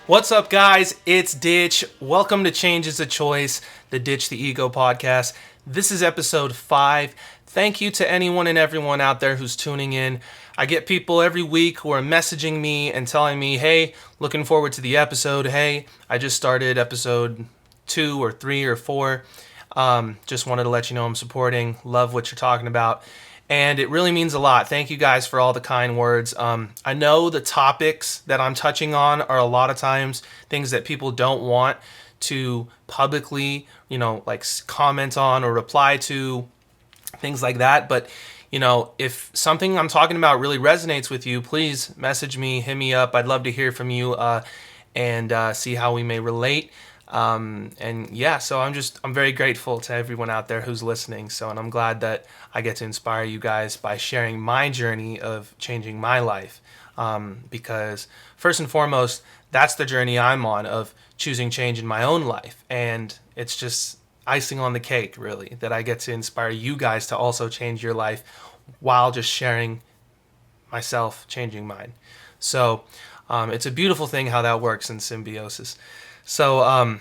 What's up, guys? It's Ditch. Welcome to Change is a Choice, the Ditch the Ego podcast. This is episode 5. Thank you to anyone and everyone out there who's tuning in. I get people every week who are messaging me and telling me, hey, looking forward to the episode. Hey, I just started episode 2 or 3 or 4. Just wanted to let you know I'm supporting. Love what you're talking about. And it really means a lot. Thank you guys for all the kind words. I know the topics that I'm touching on are a lot of times things that people don't want to publicly, like comment on or reply to, things like that. But, if something I'm talking about really resonates with you, please message me, hit me up. I'd love to hear from you and see how we may relate. So I'm very grateful to everyone out there who's listening. And I'm glad that I get to inspire you guys by sharing my journey of changing my life. Because first and foremost, that's the journey I'm on of choosing change in my own life. And it's just icing on the cake, really, that I get to inspire you guys to also change your life while just sharing myself changing mine. So, it's a beautiful thing how that works in symbiosis. So,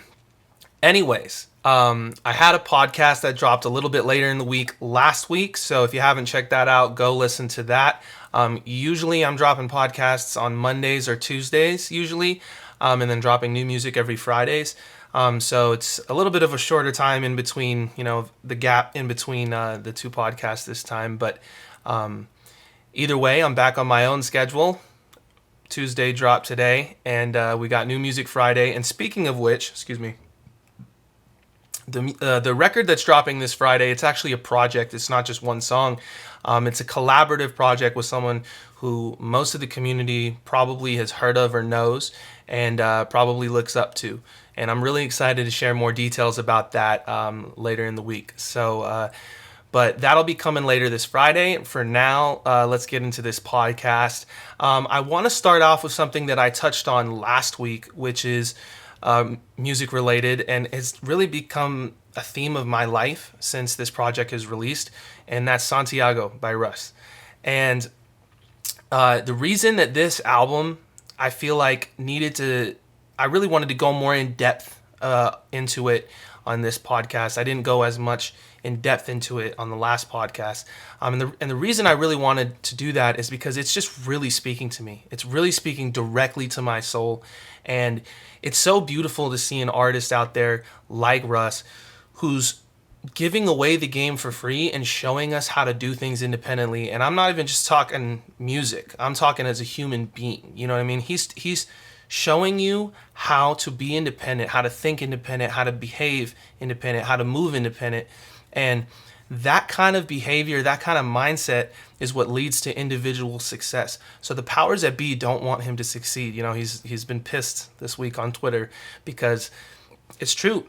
anyways, I had a podcast that dropped a little bit later in the week last week. So if you haven't checked that out, go listen to that. Usually I'm dropping podcasts on Mondays or Tuesdays usually, and then dropping new music every Fridays. So it's a little bit of a shorter time in between, the gap in between the two podcasts this time. But either way, I'm back on my own schedule. Tuesday dropped today, and we got new music Friday. And speaking of which, the record that's dropping this Friday, it's actually a project. It's not just one song. It's a collaborative project with someone who most of the community probably has heard of or knows, and probably looks up to. And I'm really excited to share more details about that later in the week. But that'll be coming later this Friday. For now, let's get into this podcast. I want to start off with something that I touched on last week, which is music related, and it's really become a theme of my life since this project is released, and that's Santiago by Russ. And the reason that this album, I feel like I really wanted to go more in depth into it on this podcast. I didn't go as much in depth into it on the last podcast. And the reason I really wanted to do that is because it's just really speaking to me. It's really speaking directly to my soul. And it's so beautiful to see an artist out there like Russ who's giving away the game for free and showing us how to do things independently. And I'm not even just talking music. I'm talking as a human being. You know what I mean? He's showing you how to be independent, how to think independent, how to behave independent, how to move independent. And that kind of behavior, that kind of mindset is what leads to individual success. So the powers that be don't want him to succeed. He's been pissed this week on Twitter because it's true.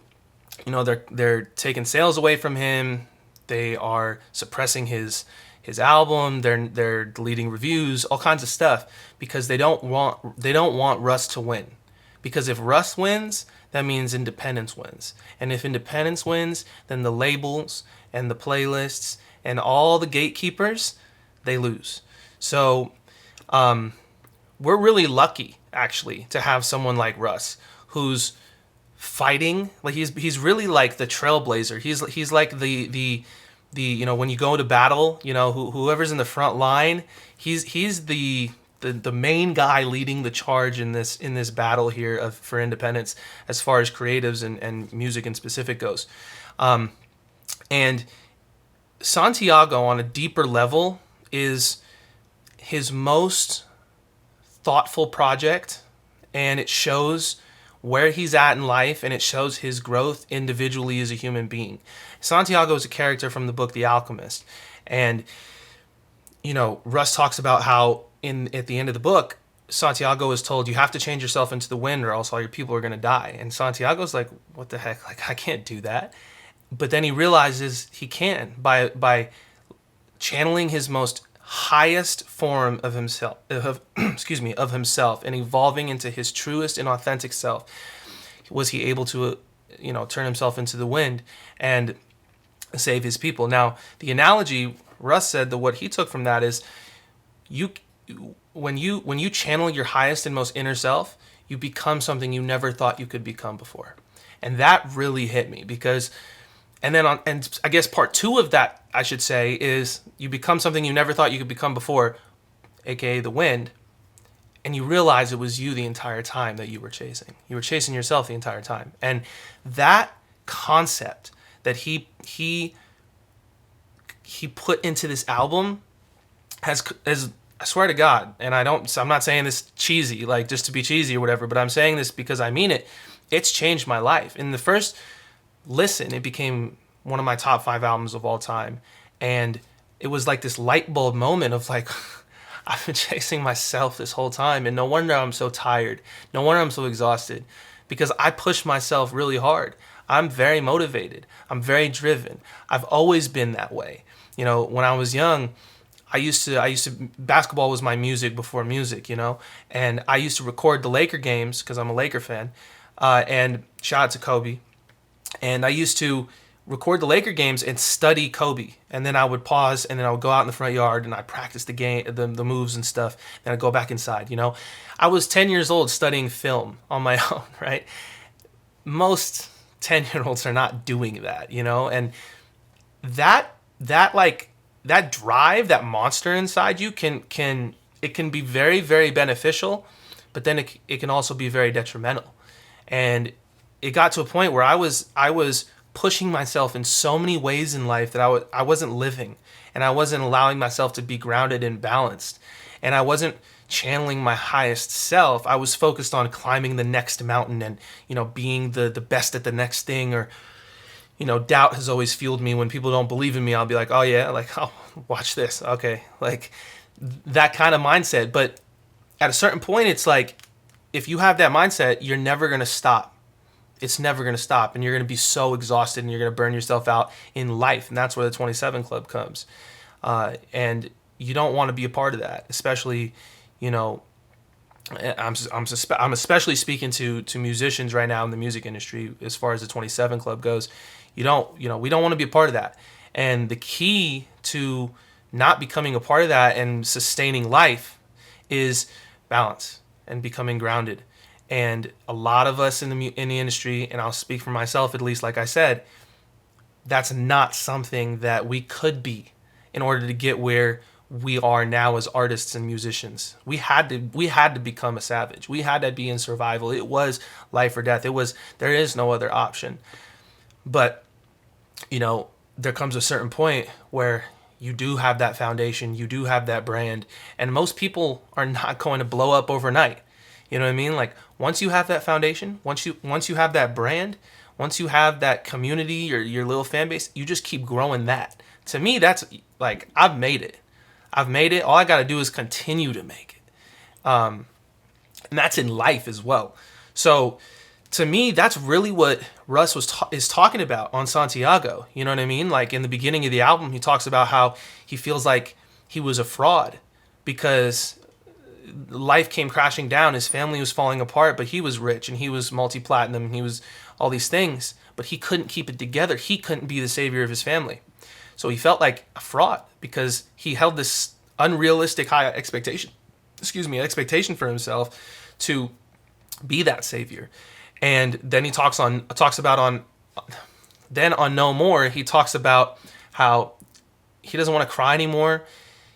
They're taking sales away from him. They are suppressing his album. They're deleting reviews, all kinds of stuff because they don't want Russ to win. Because if Russ wins, that means independence wins. And if independence wins, then the labels and the playlists and all the gatekeepers, they lose. So we're really lucky, actually, to have someone like Russ who's fighting. Like he's really like the trailblazer. He's like the when you go to battle, whoever's in the front line, he's the main guy leading the charge in this battle here for independence as far as creatives and music in specific goes. And Santiago on a deeper level is his most thoughtful project, and it shows where he's at in life, and it shows his growth individually as a human being. Santiago is a character from the book The Alchemist, and Russ talks about how at the end of the book, Santiago is told you have to change yourself into the wind or else all your people are going to die. And Santiago's like, what the heck? Like, I can't do that. But then he realizes he can by channeling his most highest form of himself, of himself, and evolving into his truest and authentic self. Was he able to, turn himself into the wind and save his people? Now, the analogy Russ said that what he took from that is when you channel your highest and most inner self, you become something you never thought you could become before. And that really hit me because, and I guess part two of that, I should say, is you become something you never thought you could become before, aka the wind, and you realize it was you the entire time that you were chasing. You were chasing yourself the entire time. And that concept that he put into this album has I swear to God, and I'm not saying this cheesy, like just to be cheesy or whatever, but I'm saying this because I mean it. It's changed my life. In the first listen, it became one of my top 5 albums of all time. And it was like this light bulb moment of like, I've been chasing myself this whole time, and no wonder I'm so tired. No wonder I'm so exhausted, because I push myself really hard. I'm very motivated. I'm very driven. I've always been that way. You know, when I was young, I used to basketball was my music before music, you know, and I used to record the Laker games because I'm a Laker fan, and shout out to Kobe. And I used to record the Laker games and study Kobe, and then I would pause, and then I would go out in the front yard and I practice the game, the moves and stuff. Then I'd go back inside. You know, I was 10 years old studying film on my own, right? Most 10-year-olds are not doing that, you know, and that drive, that monster inside you can be very, very beneficial, but then it can also be very detrimental. And it got to a point where I was pushing myself in so many ways in life that I wasn't living, and I wasn't allowing myself to be grounded and balanced, and I wasn't channeling my highest self. I was focused on climbing the next mountain and, you know, being the best at the next thing. Or, you know, doubt has always fueled me. When people don't believe in me, I'll be like, oh yeah, like, oh, watch this. Okay. Like that kind of mindset. But at a certain point, it's like, if you have that mindset, you're never going to stop. It's never going to stop. And you're going to be so exhausted, and you're going to burn yourself out in life. And that's where the 27 Club comes. And you don't want to be a part of that, especially, you know, I'm especially speaking to musicians right now in the music industry as far as the 27 Club goes. We don't want to be a part of that. And the key to not becoming a part of that and sustaining life is balance and becoming grounded. And a lot of us in the industry, and I'll speak for myself at least, like I said, that's not something that we could be in order to get where we are now as artists and musicians. We had to become a savage. We had to be in survival. It was life or death. There is no other option. But, you know, there comes a certain point where you do have that foundation, you do have that brand, and most people are not going to blow up overnight. You know what I mean? Like, once you have that foundation, once you have that brand, once you have that community or your little fan base, you just keep growing that. To me, that's like, I've made it. All I got to do is continue to make it. And that's in life as well. So to me, that's really what Russ is talking about on Santiago. You know what I mean? Like, in the beginning of the album, he talks about how he feels like he was a fraud because life came crashing down. His family was falling apart, but he was rich and he was multi-platinum and he was all these things, but he couldn't keep it together. He couldn't be the savior of his family. So he felt like a fraud because he held this unrealistic high expectation for himself to be that savior. And then he on No More, he talks about how he doesn't want to cry anymore.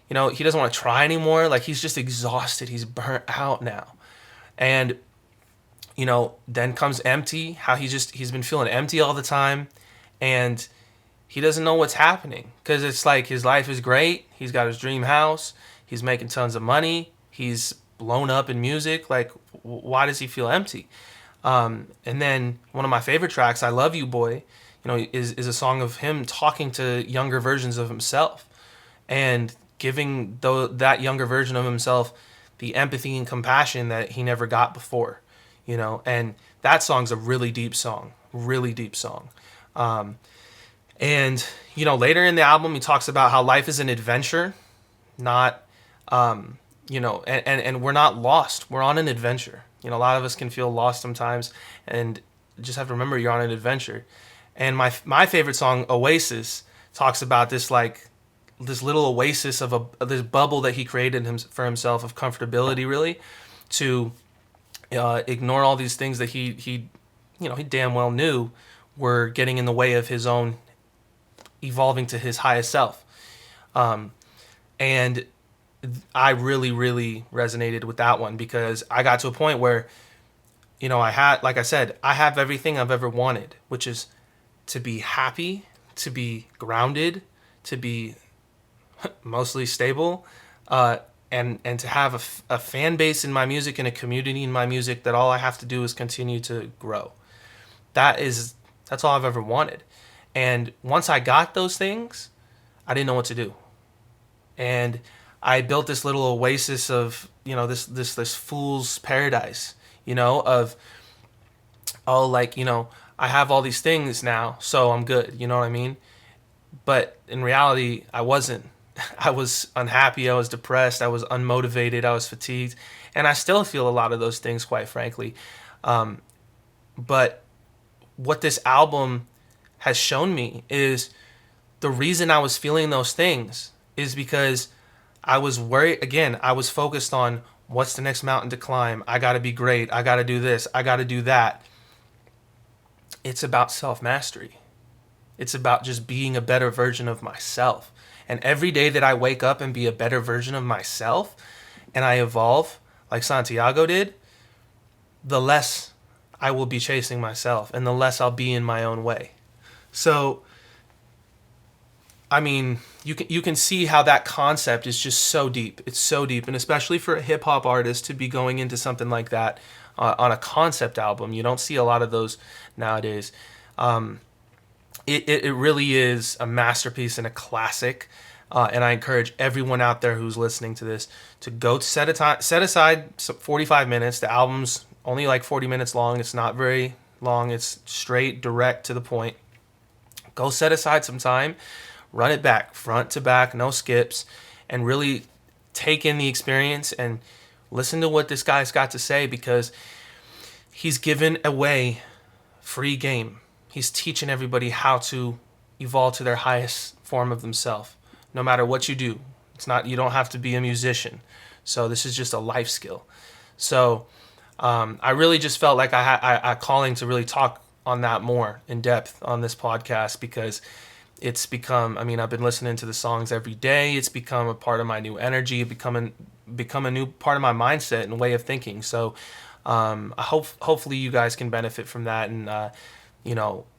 You know, he doesn't want to try anymore. Like, he's just exhausted. He's burnt out now. And, you know, then comes Empty, how he's been feeling empty all the time. And he doesn't know what's happening because it's like his life is great. He's got his dream house. He's making tons of money. He's blown up in music. Like, why does he feel empty? And then one of my favorite tracks, I Love You Boy, you know, is a song of him talking to younger versions of himself and giving that younger version of himself the empathy and compassion that he never got before, you know. And that song's a really deep song. And, you know, later in the album, he talks about how life is an adventure, not, you know, and we're not lost. We're on an adventure. You know, a lot of us can feel lost sometimes, and just have to remember you're on an adventure. And my favorite song, Oasis, talks about this little oasis of this bubble that he created for himself of comfortability, really, to ignore all these things that he damn well knew were getting in the way of his own evolving to his highest self. And I really, really resonated with that one, because I got to a point where, I had, like I said, I have everything I've ever wanted, which is to be happy, to be grounded, to be mostly stable, and to have a fan base in my music and a community in my music that all I have to do is continue to grow. That's all I've ever wanted. And once I got those things, I didn't know what to do. And I built this little oasis of, this fool's paradise, of, oh, like, I have all these things now, so I'm good. You know what I mean? But in reality, I wasn't. I was unhappy. I was depressed. I was unmotivated. I was fatigued. And I still feel a lot of those things, quite frankly. But what this album has shown me is the reason I was feeling those things is because I was worried. Again, I was focused on what's the next mountain to climb. I got to be great. I got to do this. I got to do that. It's about self-mastery. It's about just being a better version of myself. And every day that I wake up and be a better version of myself and I evolve like Santiago did, the less I will be chasing myself and the less I'll be in my own way. So, I mean, you can see how that concept is just so deep. It's so deep. And especially for a hip hop artist to be going into something like that on a concept album, you don't see a lot of those nowadays. It really is a masterpiece and a classic. And I encourage everyone out there who's listening to this to go set aside 45 minutes. The album's only like 40 minutes long. It's not very long. It's straight, direct, to the point. Go set aside some time, run it back, front to back, no skips, and really take in the experience and listen to what this guy's got to say, because he's given away free game. He's teaching everybody how to evolve to their highest form of themselves, no matter what you do. You don't have to be a musician. So this is just a life skill. So I really just felt like I had a calling to really talk on that more in depth on this podcast, because it's become, I've been listening to the songs every day. It's become a part of my new energy, become a new part of my mindset and way of thinking. So hopefully you guys can benefit from that. And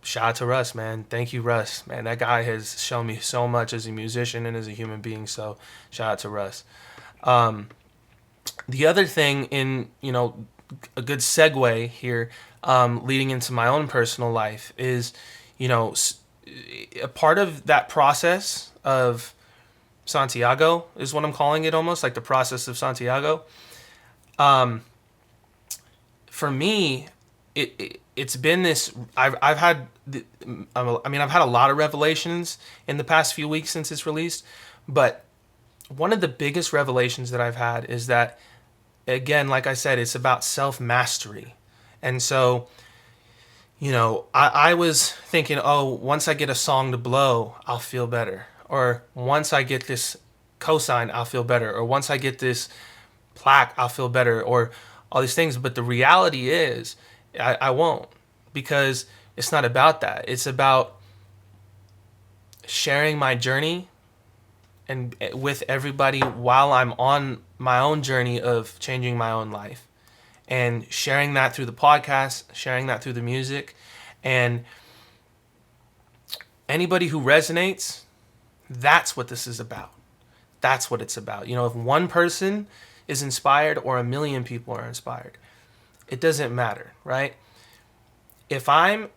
shout out to Russ, man. Thank you, Russ. Man, that guy has shown me so much as a musician and as a human being. So shout out to Russ. The other thing in, a good segue here, leading into my own personal life is, a part of that process of Santiago is what I'm calling it, almost like the process of Santiago. For me, it's been this. I've had a lot of revelations in the past few weeks since it's released, but one of the biggest revelations that I've had is that, again, like I said, it's about self-mastery. And so, I was thinking, oh, once I get a song to blow, I'll feel better. Or once I get this cosign, I'll feel better. Or once I get this plaque, I'll feel better. Or all these things. But the reality is, I won't. Because it's not about that. It's about sharing my journey and with everybody while I'm on my own journey of changing my own life, and sharing that through the podcast, sharing that through the music. And anybody who resonates, that's what this is about. That's what it's about. If one person is inspired or a million people are inspired, it doesn't matter, right? If I'm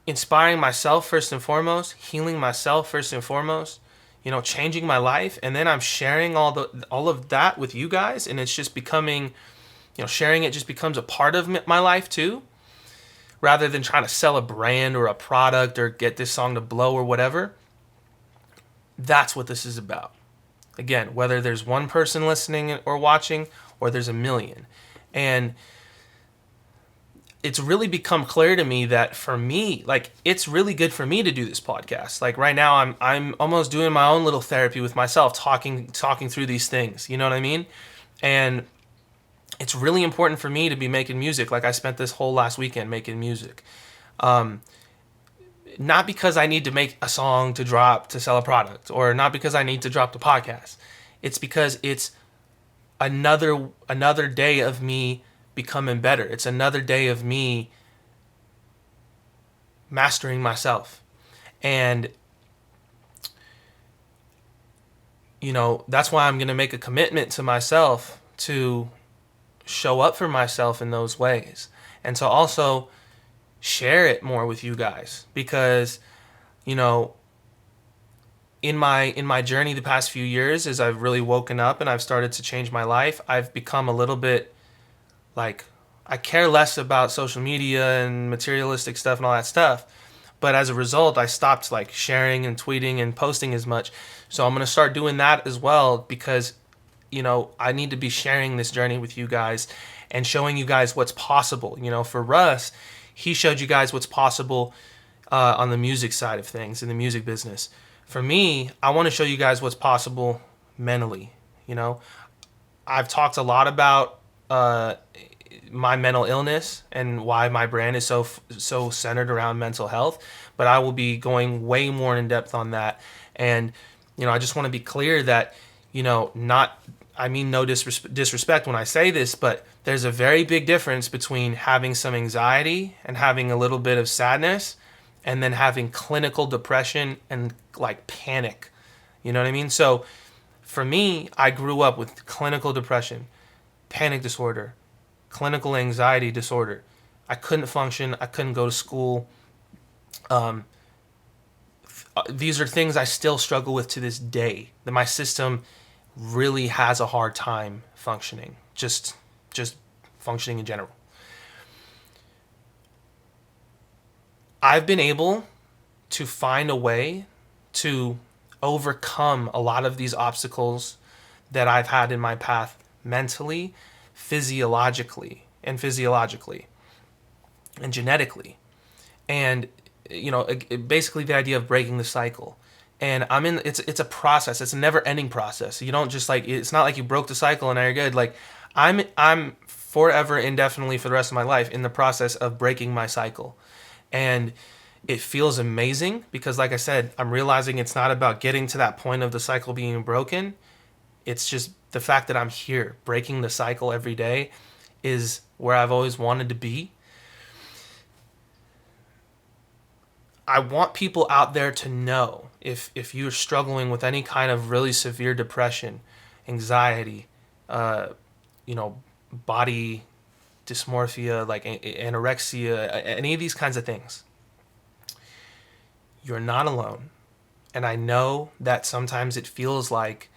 inspiring myself first and foremost, healing myself first and foremost, changing my life, and then I'm sharing all of that with you guys, and it's just becoming, sharing it just becomes a part of my life too, rather than trying to sell a brand or a product or get this song to blow or whatever. That's what this is about. Again, whether there's one person listening or watching, or there's a million. And it's really become clear to me that for me, like, it's really good for me to do this podcast. Like right now, I'm almost doing my own little therapy with myself, talking through these things. You know what I mean? And it's really important for me to be making music. Like I spent this whole last weekend making music. Um, Not because I need to make a song to drop to sell a product, or not because I need to drop the podcast. It's because it's another day of me becoming better. It's another day of me mastering myself. And that's why I'm going to make a commitment to myself to show up for myself in those ways, and to also share it more with you guys, because you know in my journey the past few years, as I've really woken up and I've started to change my life, I've become a little bit like, I care less about social media and materialistic stuff and all that stuff. But as a result, I stopped like sharing and tweeting and posting as much. So I'm going to start doing that as well, because I need to be sharing this journey with you guys and showing you guys what's possible. For Russ, he showed you guys what's possible on the music side of things, in the music business. For me, I want to show you guys what's possible mentally. I've talked a lot about my mental illness and why my brand is so centered around mental health, but I will be going way more in depth on that. And I just want to be clear that not, I mean no disrespect when I say this, but there's a very big difference between having some anxiety and having a little bit of sadness, and then having clinical depression and like panic. You know what I mean? So for me, I grew up with clinical depression, panic disorder, clinical anxiety disorder. I couldn't function. I couldn't go to school. These are things I still struggle with to this day. That my system really has a hard time functioning. Just functioning in general. I've been able to find a way to overcome a lot of these obstacles that I've had in my path mentally, physiologically, and genetically. And basically the idea of breaking the cycle. And it's a process. It's a never ending process. You don't just it's not like you broke the cycle and now you're good. Like I'm forever, indefinitely, for the rest of my life in the process of breaking my cycle. And it feels amazing because, like I said, I'm realizing it's not about getting to that point of the cycle being broken. It's just the fact that I'm here. Breaking the cycle every day is where I've always wanted to be. I want people out there to know, if you're struggling with any kind of really severe depression, anxiety, body dysmorphia, like anorexia, any of these kinds of things, you're not alone. And I know that sometimes it feels like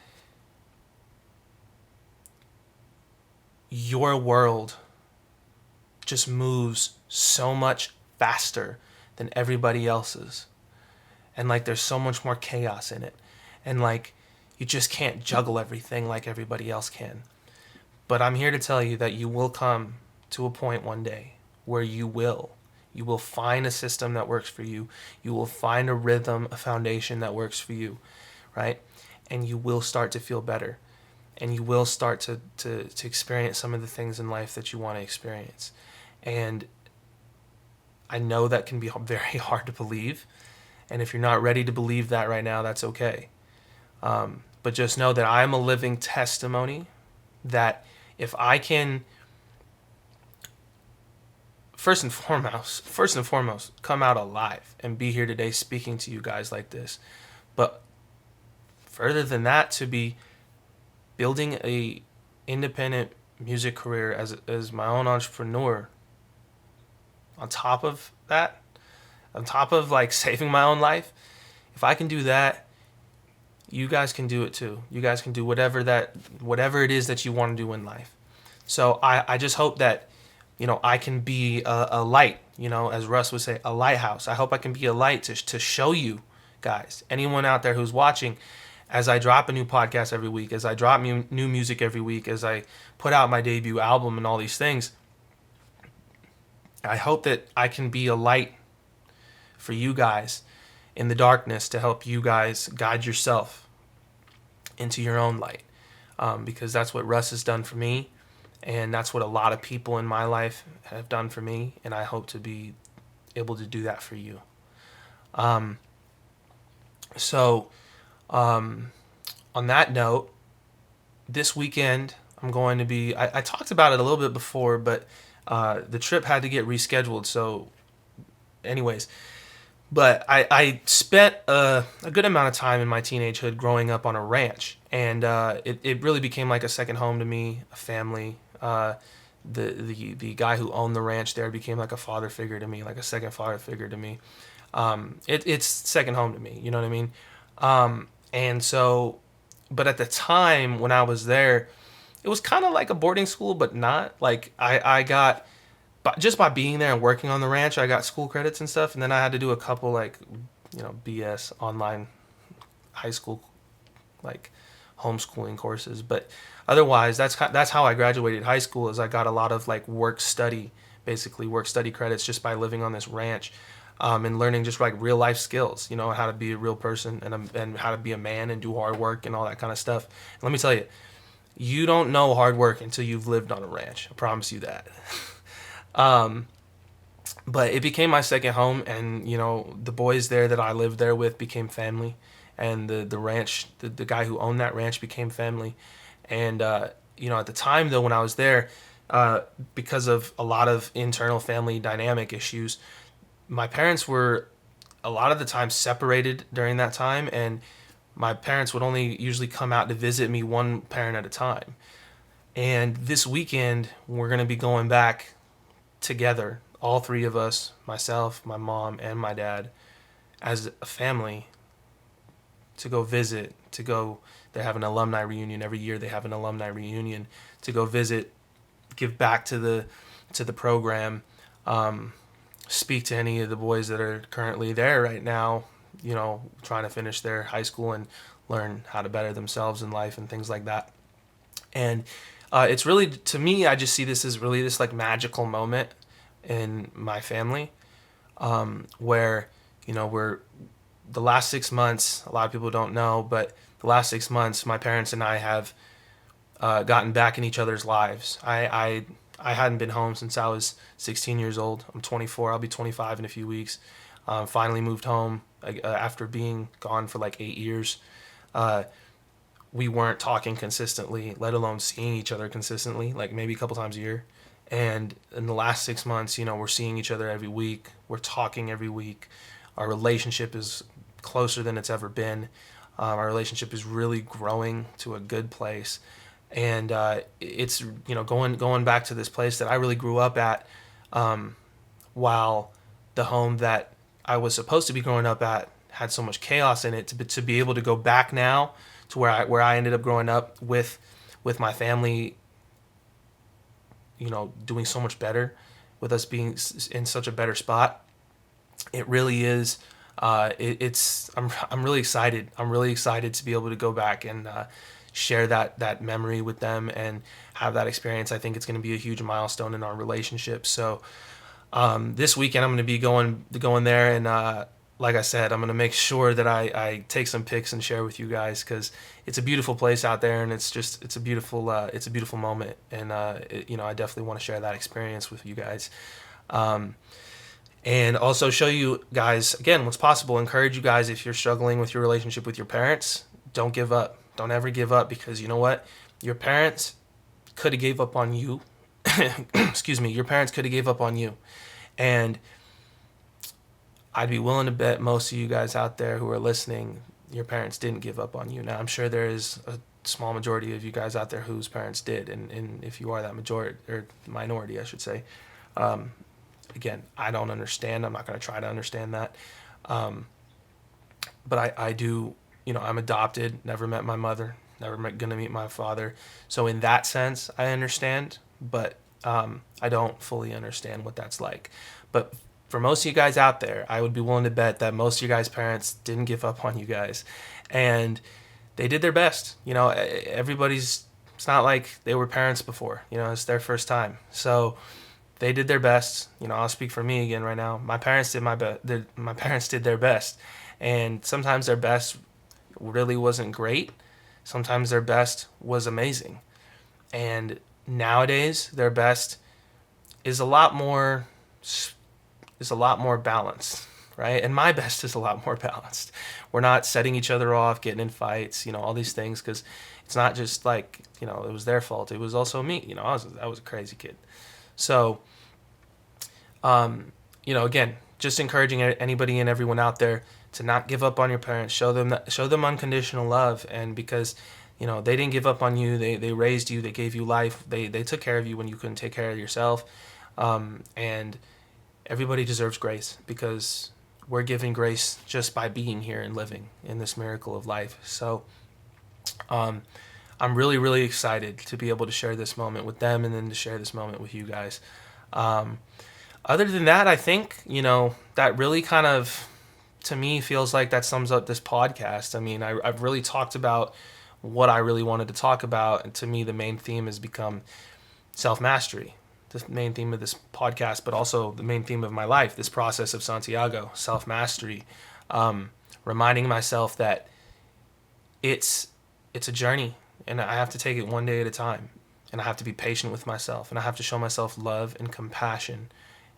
your world just moves so much faster than everybody else's. And like there's so much more chaos in it. And like you just can't juggle everything like everybody else can. But I'm here to tell you that you will come to a point one day where you will find a system that works for you. You will find a rhythm, a foundation that works for you, right? And you will start to feel better. And you will start to experience some of the things in life that you want to experience. And I know that can be very hard to believe. And if you're not ready to believe that right now, that's okay. But just know that I'm a living testimony that if I can, first and foremost, come out alive and be here today speaking to you guys like this. But further than that, to be building a independent music career as my own entrepreneur, on top of that, on top of like saving my own life, if I can do that, you guys can do it too. You guys can do whatever it is that you want to do in life. So I just hope that, I can be a light, as Russ would say, a lighthouse. I hope I can be a light to show you guys, anyone out there who's watching, as I drop a new podcast every week, as I drop new music every week, as I put out my debut album and all these things. I hope that I can be a light for you guys in the darkness to help you guys guide yourself into your own light. Because that's what Russ has done for me. And that's what a lot of people in my life have done for me, and I hope to be able to do that for you. Um, so, on that note, this weekend I'm going to be. I talked about it a little bit before, but the trip had to get rescheduled. So, anyways, but I spent a good amount of time in my teenagehood growing up on a ranch, and it really became like a second home to me, a family. The guy who owned the ranch there became like a father figure to me, like a second father figure to me. It's second home to me. You know what I mean? And so, but at the time when I was there, it was kind of like a boarding school, but not. Like I got, but just by being there and working on the ranch, I got school credits and stuff, and then I had to do a couple like, BS online high school like homeschooling courses. But otherwise, that's how I graduated high school. Is I got a lot of like basically work study credits just by living on this ranch. And learning just like real life skills, how to be a real person and how to be a man and do hard work and all that kind of stuff. And let me tell you, you don't know hard work until you've lived on a ranch. I promise you that. um, but it became my second home, and the boys there that I lived there with became family, and the ranch, the guy who owned that ranch became family, and at the time though when I was there, because of a lot of internal family dynamic issues, my parents were a lot of the time separated during that time, and my parents would only usually come out to visit me one parent at a time. And this weekend, we're going to be going back together, all three of us, myself, my mom, and my dad, as a family, to go visit, they have an alumni reunion. Every year they have an alumni reunion to go visit, give back to the program, speak to any of the boys that are currently there right now, trying to finish their high school and learn how to better themselves in life and things like that. And it's really, to me, I just see this as really this like magical moment in my family, where, we're the last 6 months, a lot of people don't know, but the last 6 months, my parents and I have gotten back in each other's lives. I hadn't been home since I was 16 years old. I'm 24. I'll be 25 in a few weeks. Finally moved home after being gone for like 8 years. We weren't talking consistently, let alone seeing each other consistently, like maybe a couple times a year. And in the last 6 months, we're seeing each other every week. We're talking every week. Our relationship is closer than it's ever been. Our relationship is really growing to a good place. And it's going back to this place that I really grew up at, while the home that I was supposed to be growing up at had so much chaos in it. To be able to go back now to where I ended up growing up with my family, doing so much better, with us being in such a better spot. It really is. I'm really excited. I'm really excited to be able to go back and share that memory with them and have that experience. I think it's going to be a huge milestone in our relationship. So this weekend I'm going to be going there, and like I said, I'm going to make sure that I take some pics and share with you guys, because it's a beautiful place out there, and it's a beautiful moment, and I definitely want to share that experience with you guys. And also show you guys, again, what's possible. Encourage you guys, if you're struggling with your relationship with your parents, don't give up. Don't ever give up, because you know what? Your parents could have gave up on you. Excuse me. Your parents could have gave up on you. And I'd be willing to bet most of you guys out there who are listening, your parents didn't give up on you. Now, I'm sure there is a small majority of you guys out there whose parents did. And if you are that majority, or minority, I should say, again, I don't understand. I'm not going to try to understand that. But I do, I'm adopted, never met my mother, never going to meet my father. So in that sense, I understand, but I don't fully understand what that's like. But for most of you guys out there, I would be willing to bet that most of you guys' parents didn't give up on you guys. And they did their best. It's not like they were parents before. It's their first time. So they did their best. I'll speak for me again right now. My parents did my parents did their best, and sometimes their best really wasn't great. Sometimes their best was amazing, and nowadays their best is a lot more balanced, right? And my best is a lot more balanced. We're not setting each other off, getting in fights, all these things, because it's not just like, it was their fault. It was also me. I was a crazy kid. So, again, just encouraging anybody and everyone out there to not give up on your parents. Show them unconditional love, and because they didn't give up on you. They raised you. They gave you life. They took care of you when you couldn't take care of yourself. And everybody deserves grace, because we're given grace just by being here and living in this miracle of life. So I'm really, really excited to be able to share this moment with them, and then to share this moment with you guys. Other than that, I think, that really kind of, to me, feels like that sums up this podcast. I mean, I've really talked about what I really wanted to talk about. And to me, the main theme has become self-mastery, the main theme of this podcast, but also the main theme of my life, this process of Santiago, self-mastery, reminding myself that it's a journey, and I have to take it one day at a time, and I have to be patient with myself, and I have to show myself love and compassion,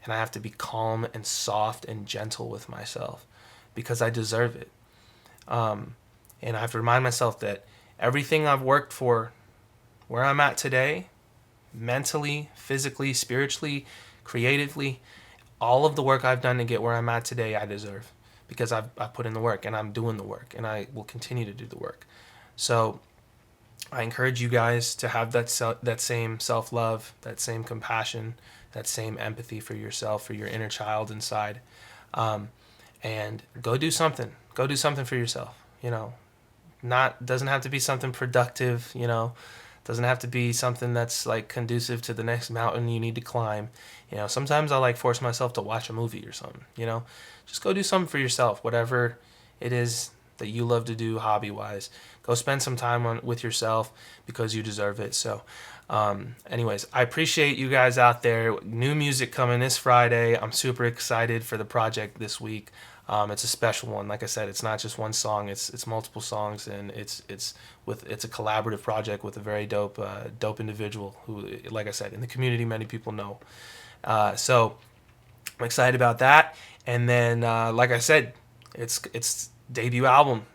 and I have to be calm and soft and gentle with myself, because I deserve it. And I have to remind myself that everything I've worked for, where I'm at today, mentally, physically, spiritually, creatively, all of the work I've done to get where I'm at today, I deserve, because I've put in the work, and I'm doing the work, and I will continue to do the work. So I encourage you guys to have that same self-love, that same compassion, that same empathy for yourself, for your inner child inside, and go do something. Go do something for yourself. Doesn't have to be something productive. Doesn't have to be something that's like conducive to the next mountain you need to climb. Sometimes I like force myself to watch a movie or something. Just go do something for yourself, whatever it is that you love to do hobby-wise. Go spend some time with yourself, because you deserve it. So anyways, I appreciate you guys out there. New music coming this Friday. I'm super excited for the project this week. It's a special one. Like I said, it's not just one song. It's multiple songs, and it's a collaborative project with a very dope individual who, like I said, in the community many people know. So I'm excited about that. And then like I said, it's debut album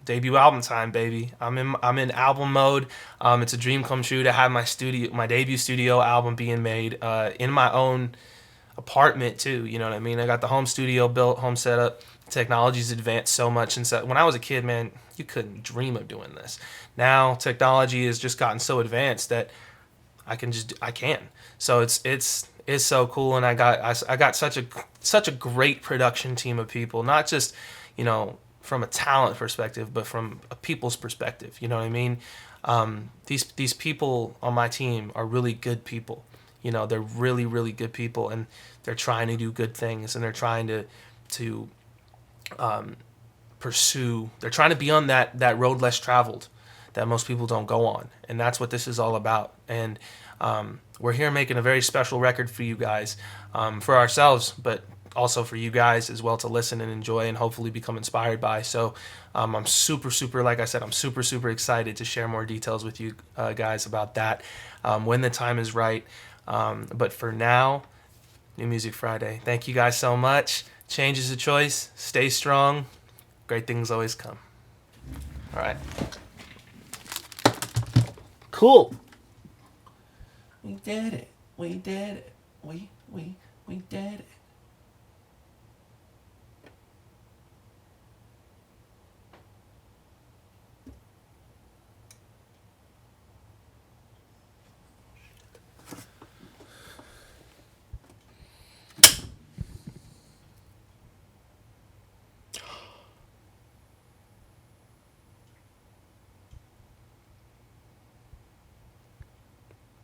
time, baby. I'm in album mode. It's a dream come true to have my debut studio album being made in my own apartment too. You know what I mean? I got the home studio built, home setup. Technology's advanced so much, and so when I was a kid, man, you couldn't dream of doing this. Now technology has just gotten so advanced that I can. So it's so cool, and I got such a great production team of people, not just from a talent perspective, but from a people's perspective. You know what I mean? These people on my team are really good people. They're really, really good people, and they're trying to do good things, and they're trying to pursue. They're trying to be on that road less traveled that most people don't go on, and that's what this is all about. And we're here making a very special record for you guys, for ourselves, but also for you guys as well to listen and enjoy and hopefully become inspired by. So I'm super, like I said, I'm super, excited to share more details with you guys about that when the time is right. But for now, New Music Friday. Thank you guys so much. Change is a choice. Stay strong. Great things always come. All right. Cool. We did it. We did it. We did it.